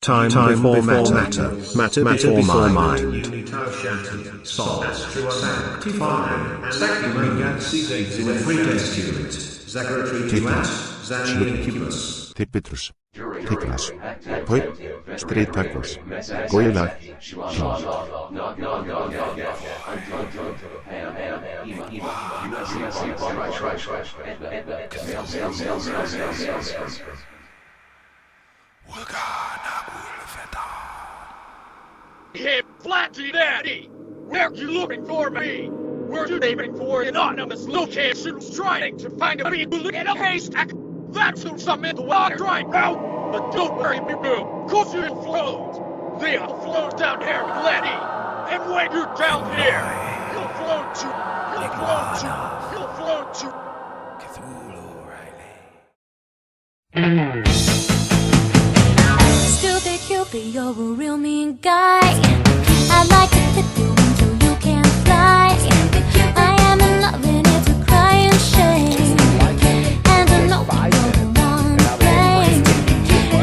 Time before matter. Matter before mind. Tipitrus, Tiklas, Poi, Streitakos, Goila, Hey, Flatty Daddy! Where you looking for me? We're aiming for an anonymous location, trying to find a people in a haystack. That's who's some in the water right now. But don't worry, people, cause you'll float. They'll float down here with Letty. And when you're down here, you'll float to Cthulhu, Riley. Stupid Cupid, you're a real mean guy. I'd like to flip you until you can't fly. I am in love and it's a crying shame. And I know you're the one to blame.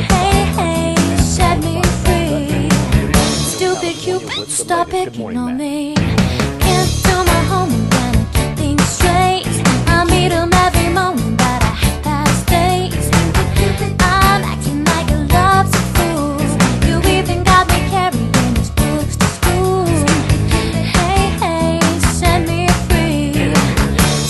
Hey, hey, set me free. Stupid Cupid, stop picking on me. Can't do my homework when I get things straight. I meet 'em every moment, but I have past days. I'm acting like a love's a fool. You even got me carrying these books to school. Hey, hey, set me free.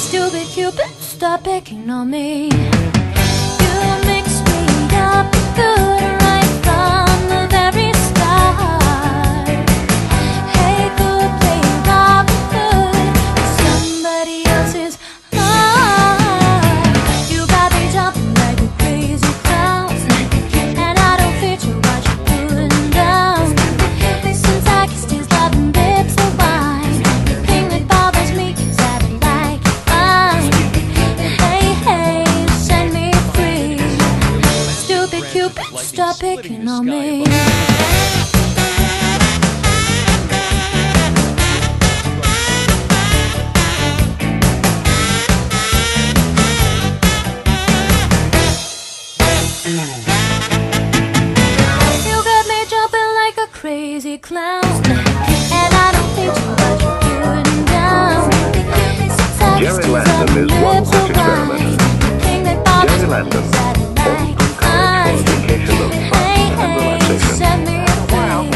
Stupid Cupid, stop picking on me. You mix me up good right from the very start. Hey, good, play Robin Hood with somebody else's heart. You got me jumping like a crazy clown, and I don't picture what you're putting down. Since I kissed his loving lips of wine, the thing that bothers me is that I like it fine. Hey, hey, set me free. Stupid Cupid, stop picking on me. You got me jumping like a crazy clown, and I don't think what you're putting down. Since I Jerry kissed his Landon loving is one lips such of wine, experimenter. the thing that bothers Jerry me Landon is that I like it fine. Education of Hey, fun and hey, relaxation. set me free.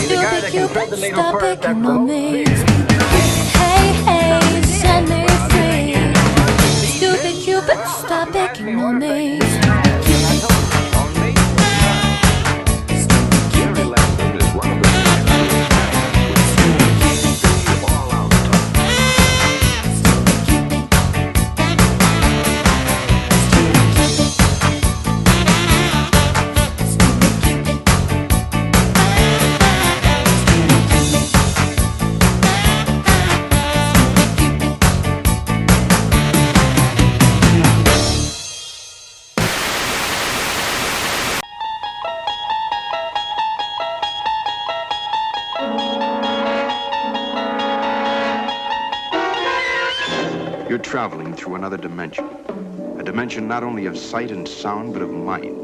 Stupid Cupid, stop picking on me. Hey, hey, set me free. Stupid Cupid, stop picking on me. Jerry Landon is one of the all out. You're traveling through another dimension. A dimension not only of sight and sound, but of mind.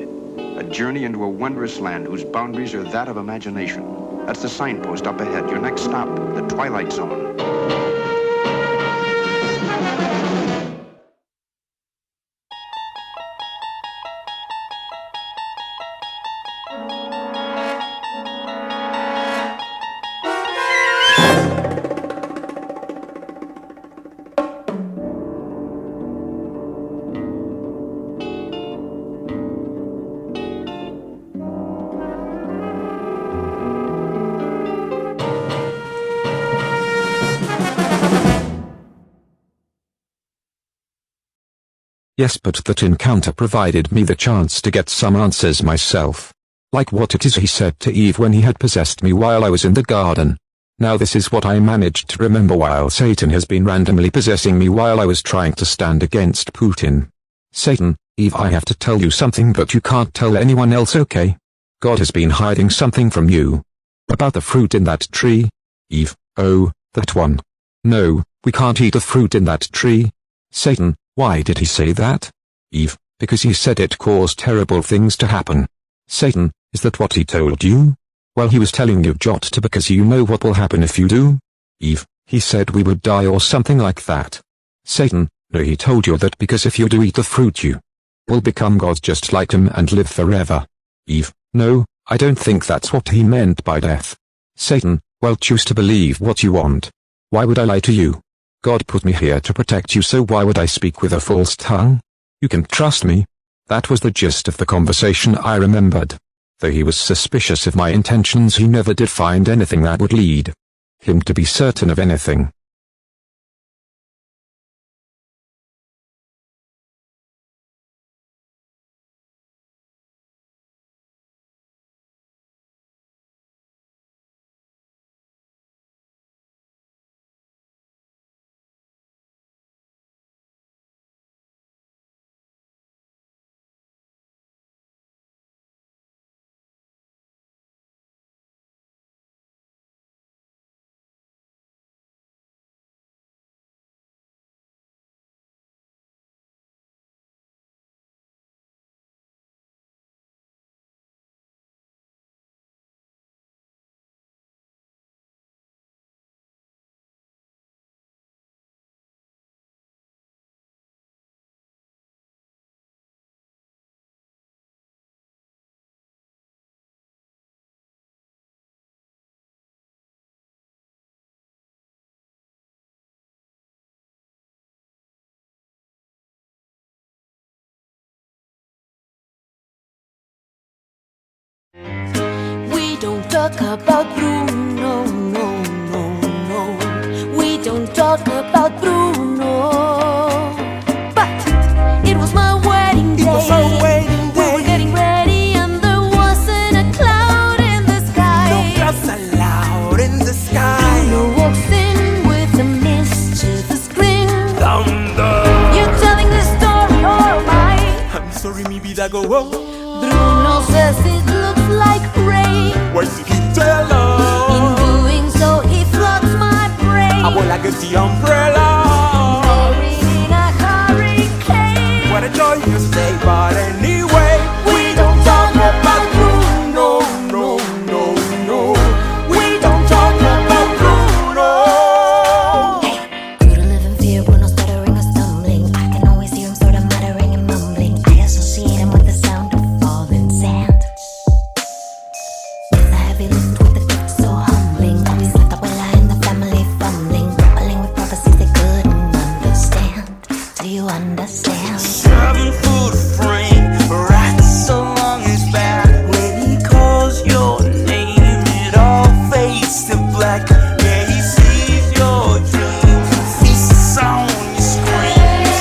A journey into a wondrous land whose boundaries are that of imagination. That's the signpost up ahead. Your next stop, the Twilight Zone. Yes, but that encounter provided me the chance to get some answers myself. Like what it is he said to Eve when he had possessed me while I was in the garden. Now this is what I managed to remember while Satan has been randomly possessing me while I was trying to stand against Putin. Satan, Eve, I have to tell you something that you can't tell anyone else, okay? God has been hiding something from you. About the fruit in that tree. Eve, oh, that one. No, we can't eat the fruit in that tree. Satan, why did he say that? Eve, because he said it caused terrible things to happen. Satan, Is that what he told you? Well, he was telling you Jot to because you know what will happen if you do. Eve, he said we would die or something like that. Satan, no, he told you that because if you do eat the fruit you will become gods just like him and live forever. Eve, no, I don't think that's what he meant by death. Satan, well, choose to believe what you want. Why would I lie to you? God put me here to protect you, so why would I speak with a false tongue? You can trust me. That was the gist of the conversation I remembered. Though he was suspicious of my intentions, he never did find anything that would lead him to be certain of anything. We don't talk about Bruno, no, no, no. We don't talk about Bruno. But it was my wedding day. It was our wedding We were day. getting ready and there wasn't a cloud in the sky. No clouds allowed in the sky. Bruno walks in with a mischievous grin. Thunder. You're telling this story or am I? I'm sorry, mi vida go on. Bruno says it looks like rain. Why did he tell us? In doing so, he floods my brain. I will like the umbrella. Buried in a hurricane. What a joyous day, but anyway, We don't talk about Bruno, no, no, no. We don't talk about Bruno. Grew to live in fear, Bruno stuttering or stumbling. I can always hear him sort of muttering and mumbling. I associate him with the sound of falling sand. It's a heavy lift with the gift so humbling. Always left abuela in the family fumbling, grappling with prophecies they couldn't understand. Do you understand? 7-foot frame, right so long his back. When he calls your name, it all fades to black. Yeah, he sees your dreams, feasts on your screams.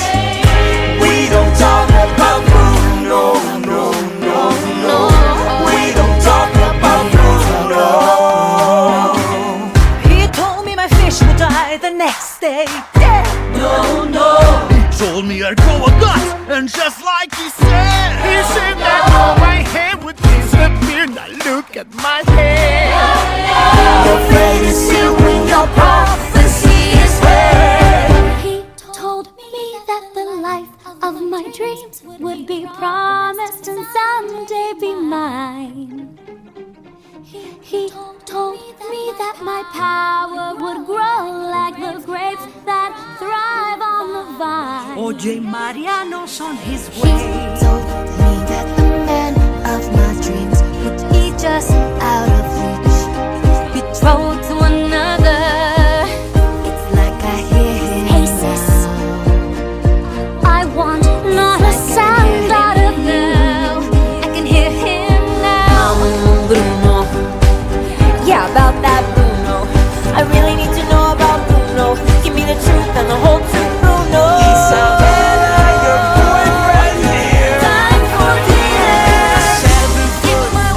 We don't talk about Bruno, no, no, no. We don't talk about Bruno. He told me my fish would die the next day. Yeah. No, no. Told me I'd go a gut, and just like he said, that my head would disappear. Now look at my head. Your fate is sealed when your prophecy is read. He told me that the life of my dreams would be promised and someday be mine. He told me that my power would grow like the grapes that thrive on the vine. Oye, Mariano's on his He way. told me that the man of my dreams would be just out of reach, betrothed to another. It's like I hear him hey, sis. I want not a sound out of now. I can hear him now. Bruno. Yeah, about that Bruno. I really need to know about Bruno. Give me the truth and the whole truth, Bruno. Isabella, your boyfriend here. Time for dinner. Give my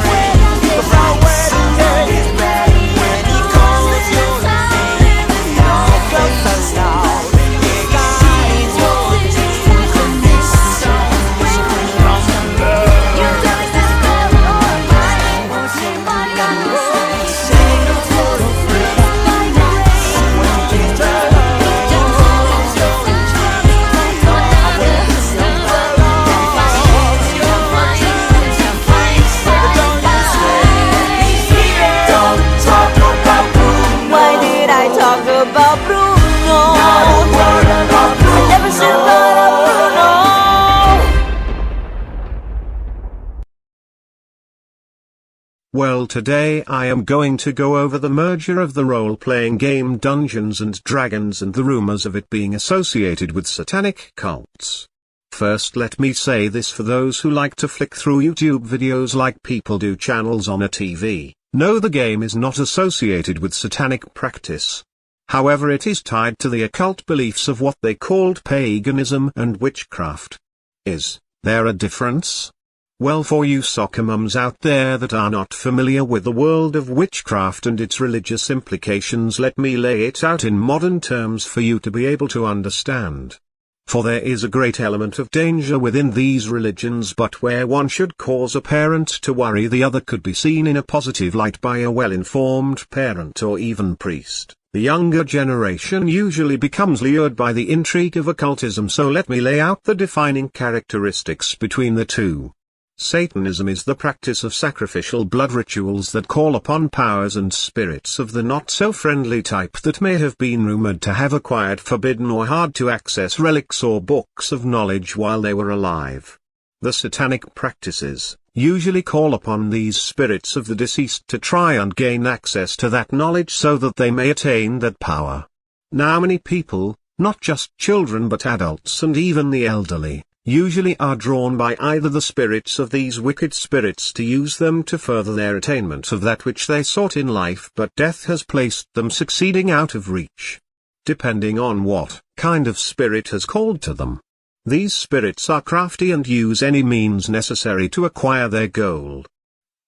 Well, today I am going to go over the merger of the role-playing game Dungeons & Dragons and the rumors of it being associated with satanic cults. First, let me say this for those who like to flick through YouTube videos like people do channels on a TV. No, the game is not associated with satanic practice. However, it is tied to the occult beliefs of what they called paganism and witchcraft. Is there a difference? Well, for you soccer mums out there that are not familiar with the world of witchcraft and its religious implications, let me lay it out in modern terms for you to be able to understand. For there is a great element of danger within these religions, but where one should cause a parent to worry, the other could be seen in a positive light by a well-informed parent or even priest. The younger generation usually becomes lured by the intrigue of occultism, so let me lay out the defining characteristics between the two. Satanism is the practice of sacrificial blood rituals that call upon powers and spirits of the not-so-friendly type that may have been rumored to have acquired forbidden or hard-to-access relics or books of knowledge while they were alive. The satanic practices usually call upon these spirits of the deceased to try and gain access to that knowledge so that they may attain that power. Now, many people, not just children but adults and even the elderly, usually are drawn by either the spirits of these wicked spirits to use them to further their attainment of that which they sought in life, but death has placed them succeeding out of reach. Depending on what kind of spirit has called to them. These spirits are crafty and use any means necessary to acquire their goal.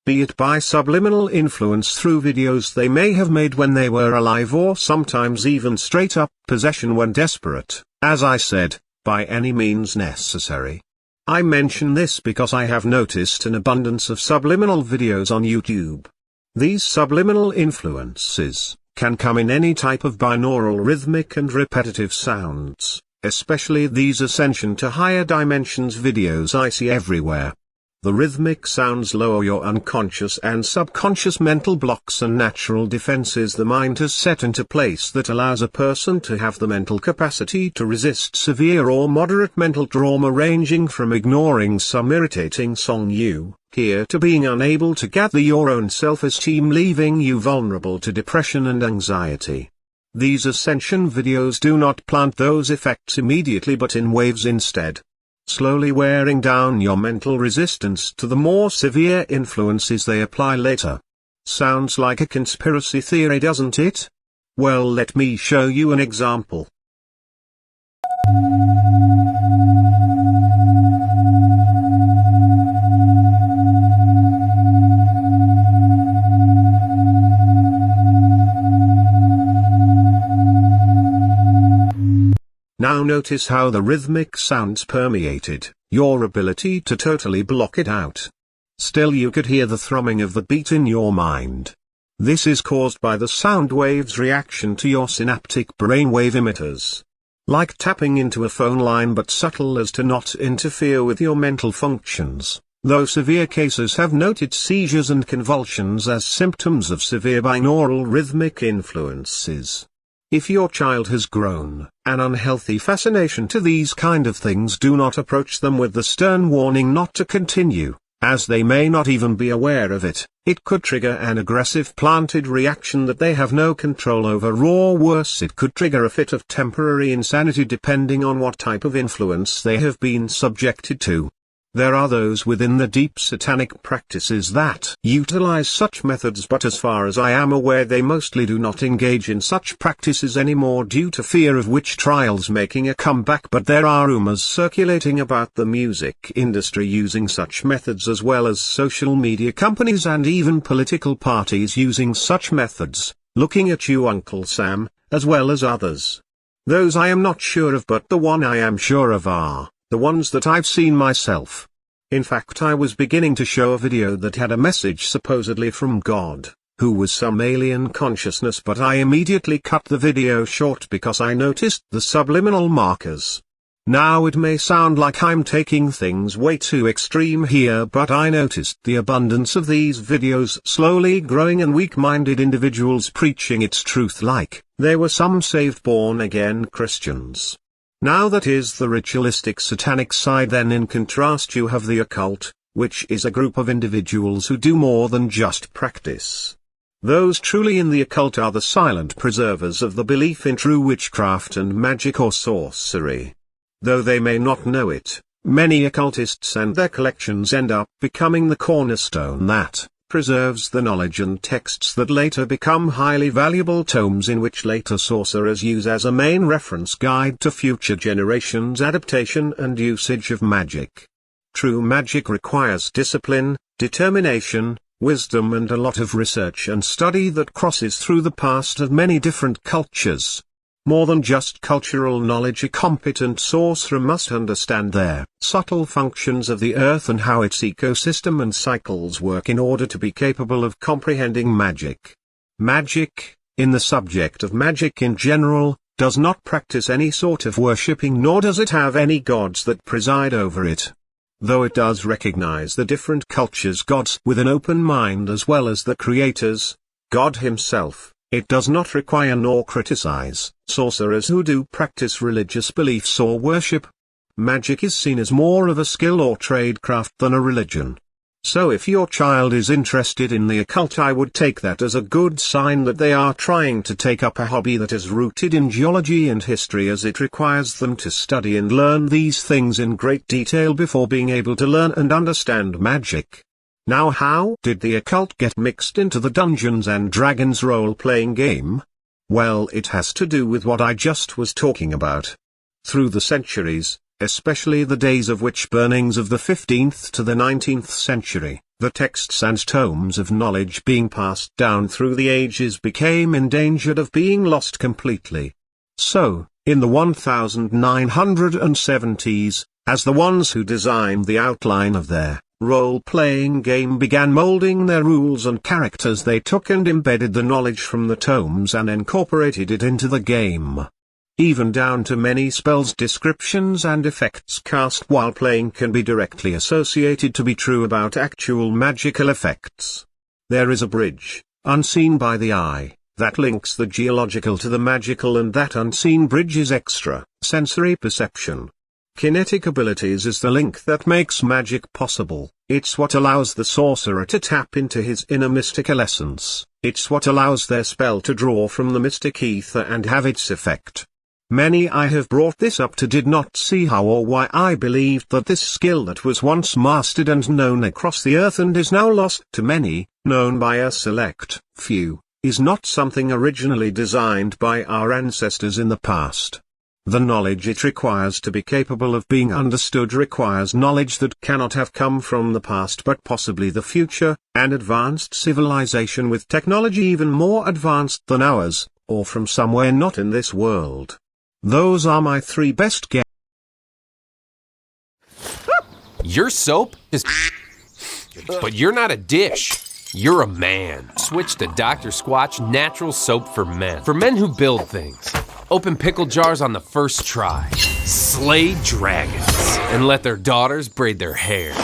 Be it by subliminal influence through videos they may have made when they were alive, or sometimes even straight-up possession when desperate, as I said, by any means necessary. I mention this because I have noticed an abundance of subliminal videos on YouTube. These subliminal influences can come in any type of binaural rhythmic and repetitive sounds, especially these ascension to higher dimensions videos I see everywhere. The rhythmic sounds lower your unconscious and subconscious mental blocks and natural defenses the mind has set into place that allows a person to have the mental capacity to resist severe or moderate mental trauma, ranging from ignoring some irritating song you hear to being unable to gather your own self-esteem, leaving you vulnerable to depression and anxiety. These ascension videos do not plant those effects immediately but in waves instead, slowly wearing down your mental resistance to the more severe influences they apply later. Sounds like a conspiracy theory, doesn't it? Well, let me show you an example. Now notice how the rhythmic sounds permeated your ability to totally block it out. Still, you could hear the thrumming of the beat in your mind. This is caused by the sound waves' reaction to your synaptic brainwave emitters. Like tapping into a phone line, but subtle as to not interfere with your mental functions, though severe cases have noted seizures and convulsions as symptoms of severe binaural rhythmic influences. If your child has grown an unhealthy fascination to these kind of things, do not approach them with the stern warning not to continue, as they may not even be aware of it. It could trigger an aggressive planted reaction that they have no control over, or worse, it could trigger a fit of temporary insanity depending on what type of influence they have been subjected to. There are those within the deep satanic practices that utilize such methods, but as far as I am aware they mostly do not engage in such practices anymore due to fear of witch trials making a comeback. But there are rumors circulating about the music industry using such methods, as well as social media companies and even political parties using such methods. Looking at you, Uncle Sam, as well as others. Those I am not sure of, but the one I am sure of are the ones that I've seen myself. In fact, I was beginning to show a video that had a message supposedly from God, who was some alien consciousness, but I immediately cut the video short because I noticed the subliminal markers. Now it may sound like I'm taking things way too extreme here, but I noticed the abundance of these videos slowly growing and weak-minded individuals preaching its truth like they were some saved born-again Christians. Now that is the ritualistic satanic side. Then in contrast you have the occult, which is a group of individuals who do more than just practice. Those truly in the occult are the silent preservers of the belief in true witchcraft and magic or sorcery. Though they may not know it, many occultists and their collections end up becoming the cornerstone that preserves the knowledge and texts that later become highly valuable tomes in which later sorcerers use as a main reference guide to future generations' adaptation and usage of magic. True magic requires discipline, determination, wisdom and a lot of research and study that crosses through the past of many different cultures. More than just cultural knowledge, a competent sorcerer must understand their subtle functions of the earth and how its ecosystem and cycles work in order to be capable of comprehending magic. Magic, in the subject of magic in general, does not practice any sort of worshipping, nor does it have any gods that preside over it. Though it does recognize the different cultures' gods with an open mind as well as the creators, God himself, it does not require nor criticize sorcerers who do practice religious beliefs or worship. Magic is seen as more of a skill or tradecraft than a religion. So if your child is interested in the occult, I would take that as a good sign that they are trying to take up a hobby that is rooted in geology and history, as it requires them to study and learn these things in great detail before being able to learn and understand magic. Now, how did the occult get mixed into the Dungeons and Dragons role-playing game? Well, it has to do with what I just was talking about. Through the centuries, especially the days of witch burnings of the 15th to the 19th century, the texts and tomes of knowledge being passed down through the ages became endangered of being lost completely. So, in the 1970s, as the ones who designed the outline of their role-playing game began molding their rules and characters, they took and embedded the knowledge from the tomes and incorporated it into the game. Even down to many spells, descriptions and effects cast while playing can be directly associated to be true about actual magical effects. There is a bridge, unseen by the eye, that links the geological to the magical, and that unseen bridge is extra sensory perception. Kinetic abilities is the link that makes magic possible. It's what allows the sorcerer to tap into his inner mystical essence. It's what allows their spell to draw from the mystic ether and have its effect. Many I have brought this up to did not see how or why I believed that this skill that was once mastered and known across the earth and is now lost to many, known by a select few, is not something originally designed by our ancestors in the past. The knowledge it requires to be capable of being understood requires knowledge that cannot have come from the past but possibly the future, an advanced civilization with technology even more advanced than ours, or from somewhere not in this world. Those are my three best guesses. Your soap is but you're not a dish. You're a man. Switch to Dr. Squatch Natural Soap for Men. For men who build things. Open pickle jars on the first try. Slay dragons. And let their daughters braid their hair.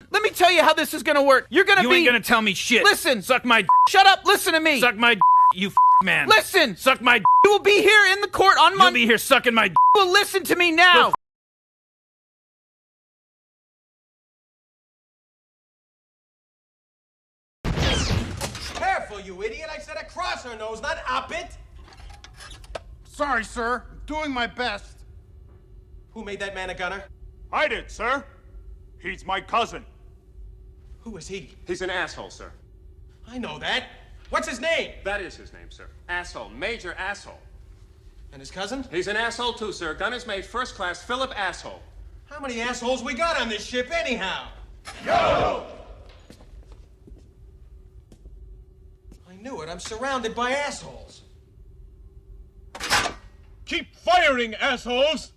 Let me tell you how this is gonna work. You're gonna You ain't gonna tell me shit. Listen. Suck my Shut up. Listen to me. Suck my you man. Listen. Suck my You will be here in the court on Monday. You'll be here sucking my Well, listen to me now. Careful, you idiot. I said across her nose, not up it. Sorry, sir. I'm doing my best. Who made that man a gunner? I did, sir. He's my cousin. Who is he? He's an asshole, sir. I know that. What's his name? That is his name, sir. Asshole. Major asshole. And his cousin? He's an asshole, too, sir. Gunner's mate, first class, Philip Asshole. How many assholes we got on this ship, anyhow? Yo! I knew it. I'm surrounded by assholes. Keep firing, assholes!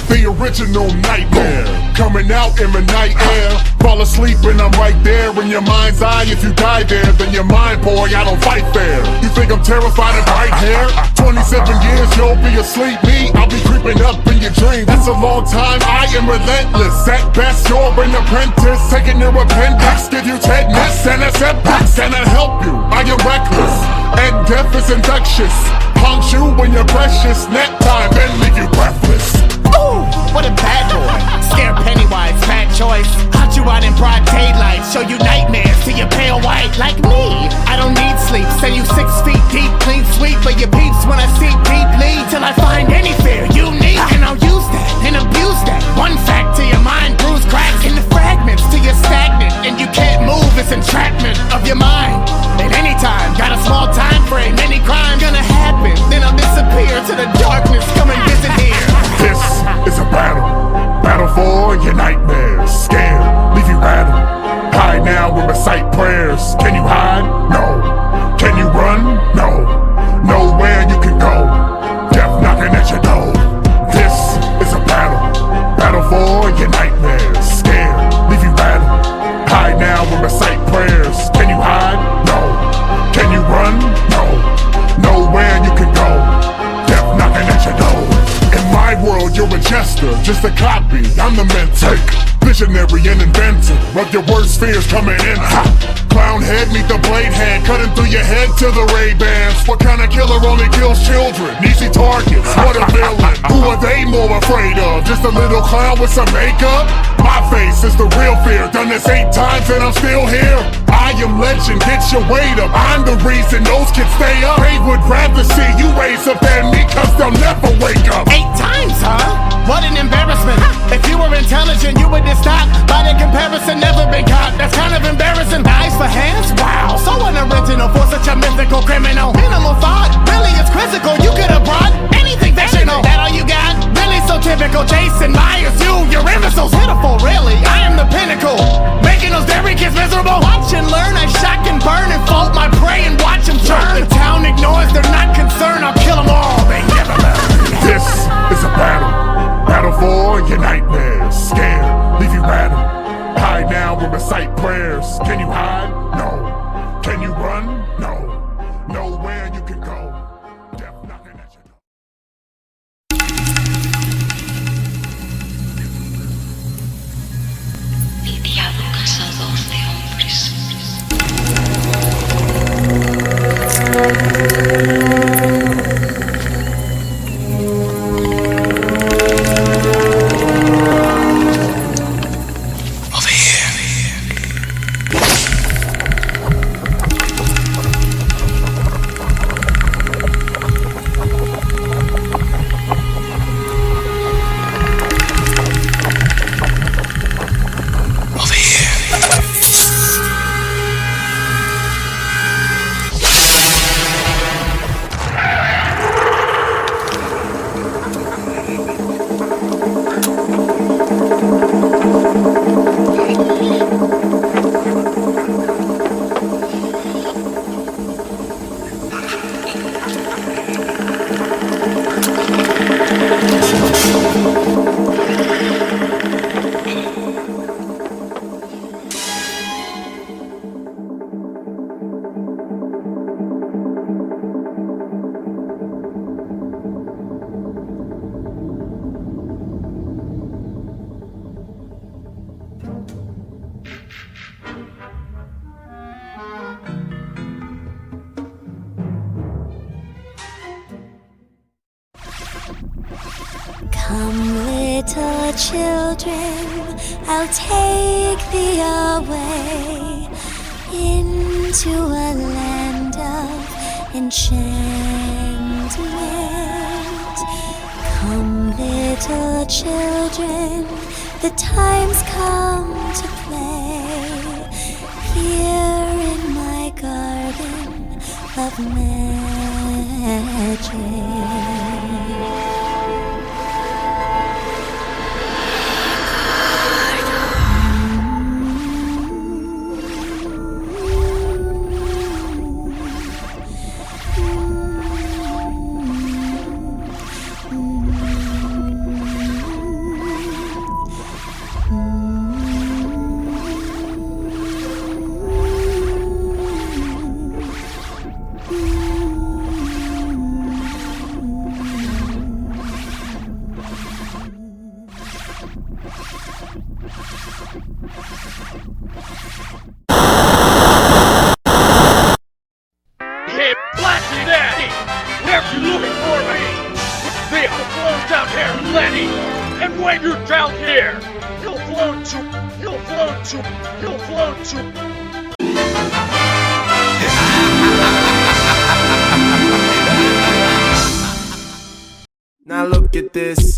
The original nightmare. coming out in the night air. Fall asleep and I'm right there in your mind's eye. If you die there, then you're mine, boy, I don't fight fair. You think I'm terrified of white hair? 27 years, you'll be asleep. Me, I'll be creeping up in your dreams. That's a long time, I am relentless. At best, you're an apprentice. Taking your appendix, give you tetanus and a septic. Can I help you? I am reckless, and death is infectious. Punch you when you're precious. Nap time, then leave you breathless. Ooh, what a bad boy. Scare Pennywise, bad choice. Haunt you out in broad daylight. Show you nightmares till you're pale white. Like me, I don't need sleep. Send you 6 feet deep, clean sweep. But your peeps when I see deeply. Till I find any fear unique. And I'll use that and abuse that. One fact to your mind, bruise cracks in the fragments till you're stagnant. And you can't move, it's entrapment of your mind. At any time, got a small time frame. Any crime gonna happen, then I'll disappear to the darkness. Come and visit here. This is a battle, battle for your nightmares. Scared, leave you rattled. Hide now and recite prayers. Can you hide? No. Can you run? No. Nowhere you can go. Death knocking at your door. This is a battle, battle for your nightmares. Scared, leave you rattled. Hide now and recite prayers. Can you hide? No. Can you run? No. Nowhere you can go. Death knocking at your door. In my world, you're a jester, just a copy. I'm the mentor, visionary and inventor of your worst fears coming in hot. Clown head meet the blade hand, cutting through your head to the Ray-Bans. What kind of killer only kills children? Easy targets, what a villain. Who are they more afraid of? Just a little clown with some makeup? My face is the real fear. Done this 8 times and I'm still here. I am legend, get your weight up. I'm the reason those kids stay up. They would rather see you raise up than me, cause they'll never wake up. 8 times, huh? What an embarrassment. If you were intelligent, you would just stop. By the comparison, never been caught. That's kind of embarrassing. Eyes for hands? Wow, so unoriginal for such a mythical criminal. Minimal thought, really it's quizzical. You could have brought anything fictional. That all you got? Really so typical. Jason Myers, you're imbeciles. Pitiful, really. I am the pinnacle. Making those dairy kids miserable. Watch and learn, I shock and burn and fold my prey and watch them turn. The town ignores, they're not concerned. I'll kill them all, they never learn. This is a battle, battle for your nightmares. Scared, leave you rattled. Hide now and recite prayers. Can you hide? No. Can you run? No. Nowhere you can go. Death knocking at your door. El diablo cazador de hombres. Come, little children, I'll take thee away into a land of enchantment. Come, little children, the time's come to play here in my garden of magic. find you down here. You'll float to. Now look at this.